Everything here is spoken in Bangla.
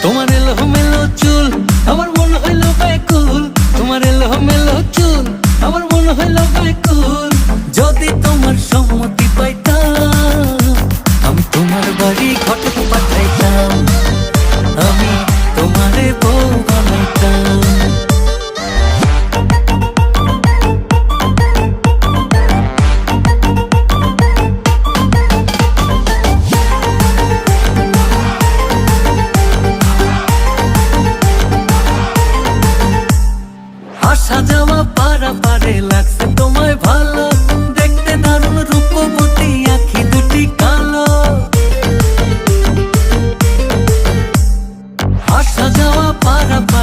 তোমার এলোমেলো চুল আমার মন হইল ব্যাকুল, তোমার এলোমেলো চুল আমার মন হইল ব্যাকুল। যদি তোমার সম্মতি পাইতাম আমি তোমার বাড়ি ঘটক পাঠাইতাম, আমি তোমারে বউ বানাইতাম। আসা যাওয়া পারাপারে লাগছে তোমায় ভালো, দেখতে দারুণ রূপবতী আঁখি দুটি কালো। আসা যাওয়া পারাপারে